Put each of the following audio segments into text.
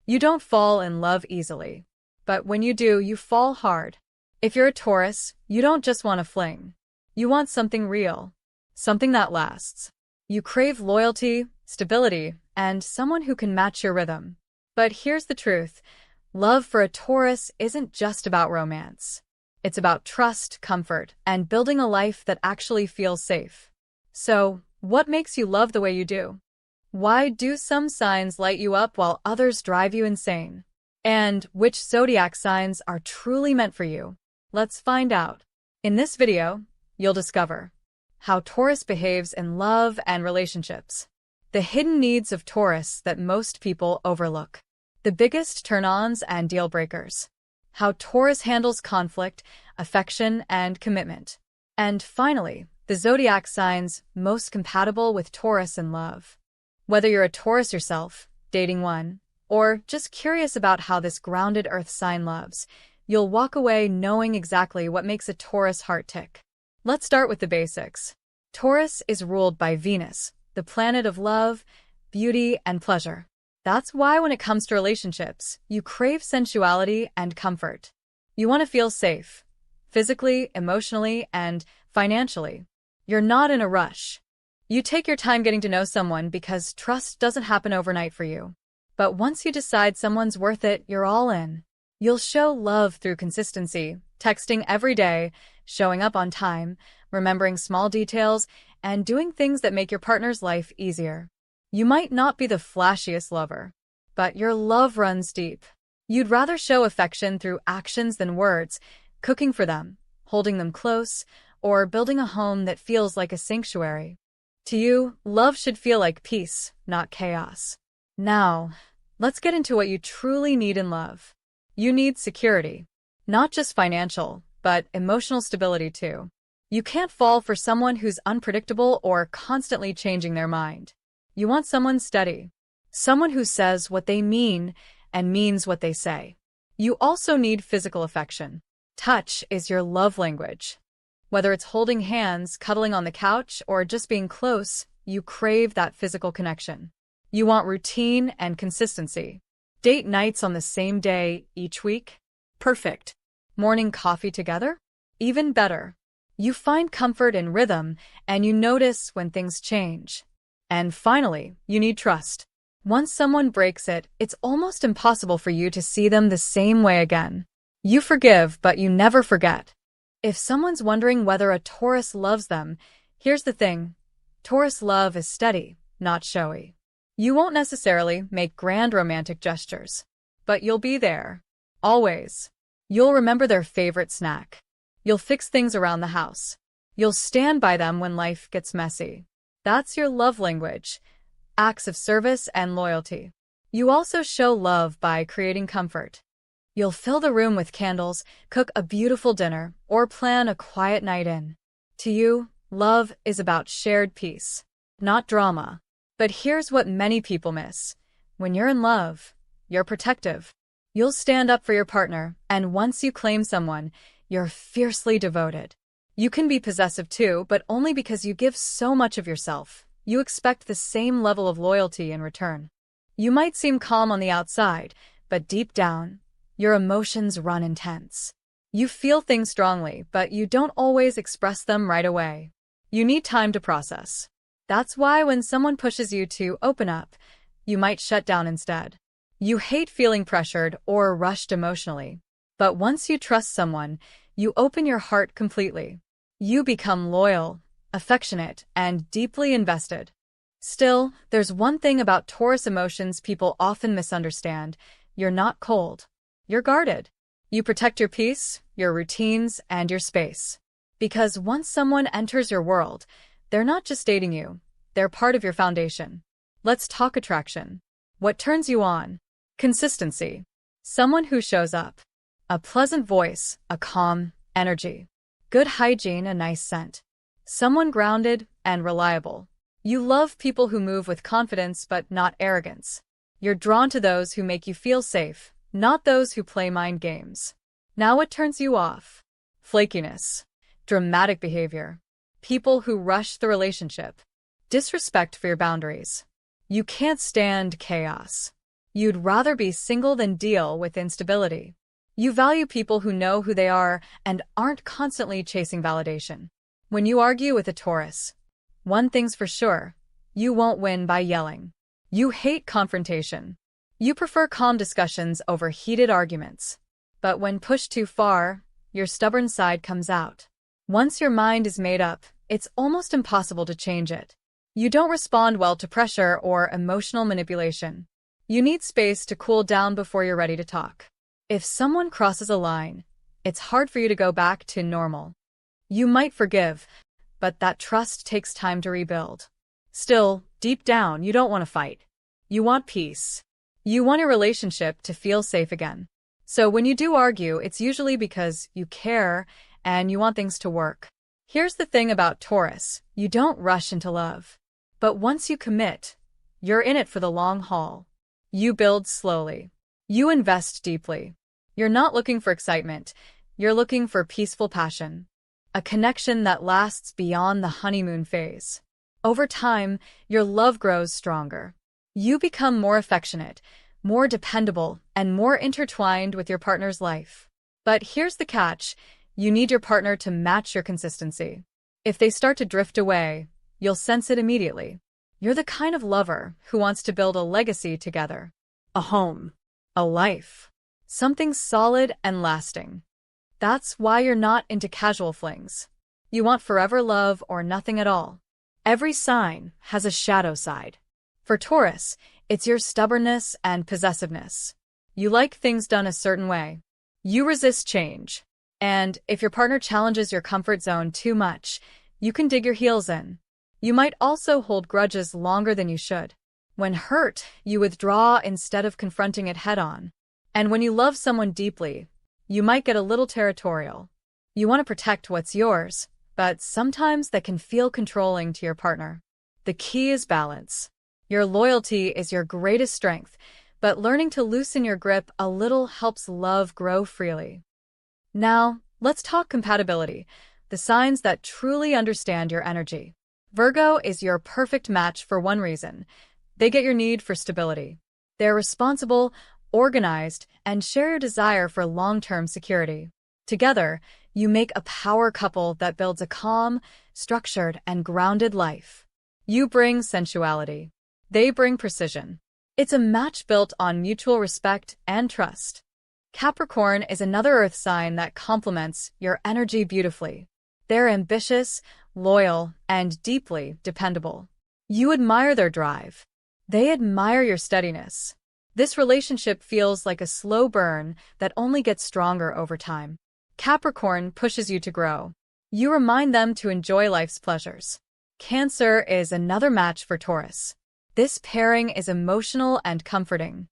You don't fall in love easily. But when you do, you fall hard. If you're a Taurus, you don't just want a fling. You want something real. Something that lasts. You crave loyalty, stability, and someone who can match your rhythm. But here's the truth. Love for a Taurus isn't just about romance. It's about trust, comfort, and building a life that actually feels safe. So, what makes you love the way you do? Why do some signs light you up while others drive you insane? And which zodiac signs are truly meant for you? Let's find out. In this video, you'll discover how Taurus behaves in love and relationships, the hidden needs of Taurus that most people overlook, the biggest turn-ons and deal-breakers, how Taurus handles conflict, affection, and commitment, and finally, the zodiac signs most compatible with Taurus in love. Whether you're a Taurus yourself, dating one, or just curious about how this grounded earth sign loves, you'll walk away knowing exactly what makes a Taurus heart tick. Let's start with the basics. Taurus is ruled by Venus, the planet of love, beauty, and pleasure. That's why when it comes to relationships, you crave sensuality and comfort. You want to feel safe, physically, emotionally, and financially. You're not in a rush. You take your time getting to know someone because trust doesn't happen overnight for you. But once you decide someone's worth it, you're all in. You'll show love through consistency, texting every day, showing up on time, remembering small details, and doing things that make your partner's life easier. You might not be the flashiest lover, but your love runs deep. You'd rather show affection through actions than words, cooking for them, holding them close, or building a home that feels like a sanctuary. To you, love should feel like peace, not chaos. Now, let's get into what you truly need in love. You need security. Not just financial, but emotional stability too. You can't fall for someone who's unpredictable or constantly changing their mind. You want someone steady. Someone who says what they mean and means what they say. You also need physical affection. Touch is your love language. Whether it's holding hands, cuddling on the couch, or just being close, you crave that physical connection. You want routine and consistency. Date nights on the same day each week? Perfect. Morning coffee together? Even better. You find comfort in rhythm, and you notice when things change. And finally, you need trust. Once someone breaks it, it's almost impossible for you to see them the same way again. You forgive, but you never forget. If someone's wondering whether a Taurus loves them, here's the thing. Taurus love is steady, not showy. You won't necessarily make grand romantic gestures, but you'll be there. Always. You'll remember their favorite snack. You'll fix things around the house. You'll stand by them when life gets messy. That's your love language. Acts of service and loyalty. You also show love by creating comfort. You'll fill the room with candles, cook a beautiful dinner, or plan a quiet night in. To you, love is about shared peace, not drama. But here's what many people miss. When you're in love, you're protective. You'll stand up for your partner, and once you claim someone, you're fiercely devoted. You can be possessive too, but only because you give so much of yourself. You expect the same level of loyalty in return. You might seem calm on the outside, but deep down, your emotions run intense. You feel things strongly, but you don't always express them right away. You need time to process. That's why when someone pushes you to open up, you might shut down instead. You hate feeling pressured or rushed emotionally. But once you trust someone, you open your heart completely. You become loyal, affectionate, and deeply invested. Still, there's one thing about Taurus emotions people often misunderstand. You're not cold. You're guarded. You protect your peace, your routines, and your space. Because once someone enters your world, they're not just dating you. They're part of your foundation. Let's talk attraction. What turns you on? Consistency. Someone who shows up. A pleasant voice, a calm energy. Good hygiene, a nice scent. Someone grounded and reliable. You love people who move with confidence but not arrogance. You're drawn to those who make you feel safe, not those who play mind games. Now what turns you off? Flakiness. Dramatic behavior. People who rush the relationship. Disrespect for your boundaries. You can't stand chaos. You'd rather be single than deal with instability. You value people who know who they are and aren't constantly chasing validation. When you argue with a Taurus, one thing's for sure, you won't win by yelling. You hate confrontation. You prefer calm discussions over heated arguments. But when pushed too far, your stubborn side comes out. Once your mind is made up, it's almost impossible to change it. You don't respond well to pressure or emotional manipulation. You need space to cool down before you're ready to talk. If someone crosses a line, it's hard for you to go back to normal. You might forgive, but that trust takes time to rebuild. Still, deep down, you don't want to fight. You want peace. You want a relationship to feel safe again. So when you do argue, it's usually because you care and you want things to work. Here's the thing about Taurus, you don't rush into love. But once you commit, you're in it for the long haul. You build slowly. You invest deeply. You're not looking for excitement. You're looking for peaceful passion. A connection that lasts beyond the honeymoon phase. Over time, your love grows stronger. You become more affectionate, more dependable, and more intertwined with your partner's life. But here's the catch. You need your partner to match your consistency. If they start to drift away, you'll sense it immediately. You're the kind of lover who wants to build a legacy together. A home. A life. Something solid and lasting. That's why you're not into casual flings. You want forever love or nothing at all. Every sign has a shadow side. For Taurus, it's your stubbornness and possessiveness. You like things done a certain way. You resist change. And if your partner challenges your comfort zone too much, you can dig your heels in. You might also hold grudges longer than you should. When hurt, you withdraw instead of confronting it head-on. And when you love someone deeply, you might get a little territorial. You want to protect what's yours, but sometimes that can feel controlling to your partner. The key is balance. Your loyalty is your greatest strength, but learning to loosen your grip a little helps love grow freely. Now, let's talk compatibility, the signs that truly understand your energy. Virgo is your perfect match for one reason. They get your need for stability. They're responsible, organized, and share your desire for long-term security. Together, you make a power couple that builds a calm, structured, and grounded life. You bring sensuality. They bring precision. It's a match built on mutual respect and trust. Capricorn is another earth sign that complements your energy beautifully. They're ambitious, loyal, and deeply dependable. You admire their drive. They admire your steadiness. This relationship feels like a slow burn that only gets stronger over time. Capricorn pushes you to grow. You remind them to enjoy life's pleasures. Cancer is another match for Taurus. This pairing is emotional and comforting.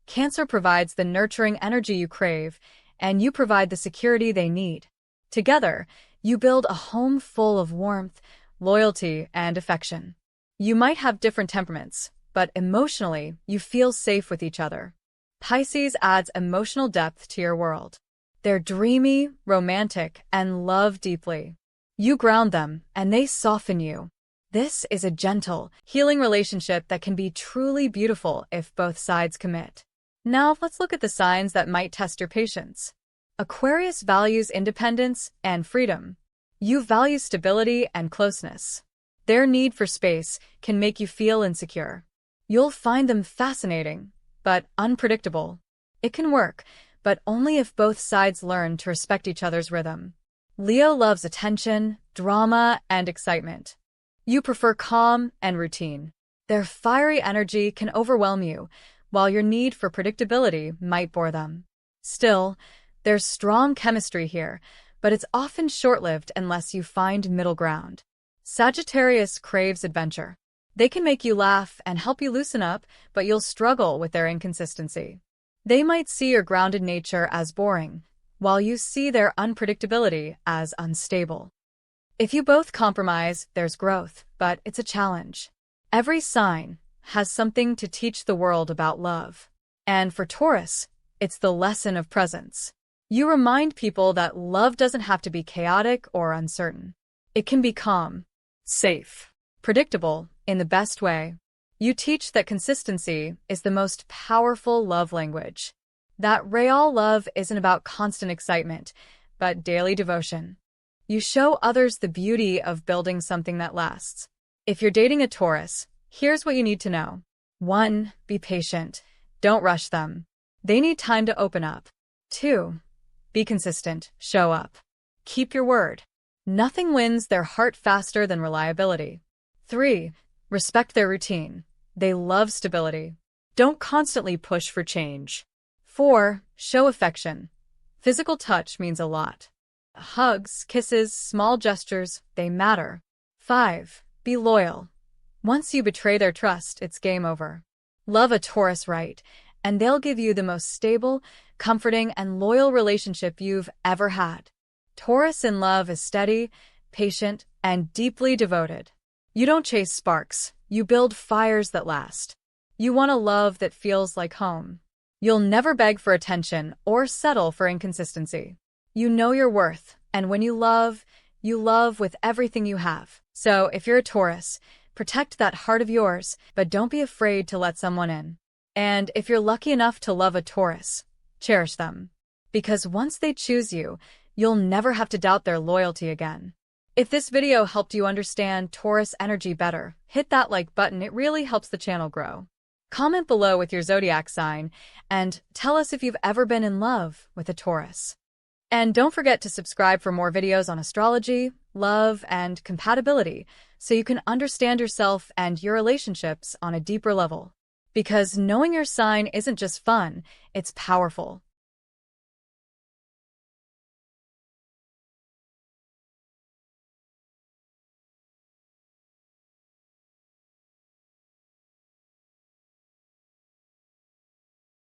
Cancer provides the nurturing energy you crave, and you provide the security they need. Together, you build a home full of warmth, loyalty, and affection. You might have different temperaments, but emotionally, you feel safe with each other. Pisces adds emotional depth to your world. They're dreamy, romantic, and love deeply. You ground them, and they soften you. This is a gentle, healing relationship that can be truly beautiful if both sides commit. Now, let's look at the signs that might test your patience. Aquarius values independence and freedom. You value stability and closeness. Their need for space can make you feel insecure. You'll find them fascinating, but unpredictable. It can work, but only if both sides learn to respect each other's rhythm. Leo loves attention, drama, and excitement. You prefer calm and routine. Their fiery energy can overwhelm you, while your need for predictability might bore them. Still, there's strong chemistry here, but it's often short-lived unless you find middle ground. Sagittarius craves adventure. They can make you laugh and help you loosen up, but you'll struggle with their inconsistency. They might see your grounded nature as boring, while you see their unpredictability as unstable. If you both compromise, there's growth, but it's a challenge. Every sign has something to teach the world about love. And for Taurus, it's the lesson of presence. You remind people that love doesn't have to be chaotic or uncertain. It can be calm, safe, predictable in the best way. You teach that consistency is the most powerful love language. That real love isn't about constant excitement, but daily devotion. You show others the beauty of building something that lasts. If you're dating a Taurus, here's what you need to know. 1. Be patient. Don't rush them. They need time to open up. 2. Be consistent. Show up. Keep your word. Nothing wins their heart faster than reliability. 3. Respect their routine. They love stability. Don't constantly push for change. 4. Show affection. Physical touch means a lot. Hugs, kisses, small gestures, they matter. 5. Be loyal. Once you betray their trust, it's game over. Love a Taurus right, and they'll give you the most stable, comforting, and loyal relationship you've ever had. Taurus in love is steady, patient, and deeply devoted. You don't chase sparks, you build fires that last. You want a love that feels like home. You'll never beg for attention or settle for inconsistency. You know your worth, and when you love with everything you have. So, if you're a Taurus, protect that heart of yours, but don't be afraid to let someone in. And if you're lucky enough to love a Taurus, cherish them. Because once they choose you, you'll never have to doubt their loyalty again. If this video helped you understand Taurus energy better, hit that like button. It really helps the channel grow. Comment below with your zodiac sign, and tell us if you've ever been in love with a Taurus. And don't forget to subscribe for more videos on astrology, love, and compatibility, so you can understand yourself and your relationships on a deeper level. Because knowing your sign isn't just fun, it's powerful.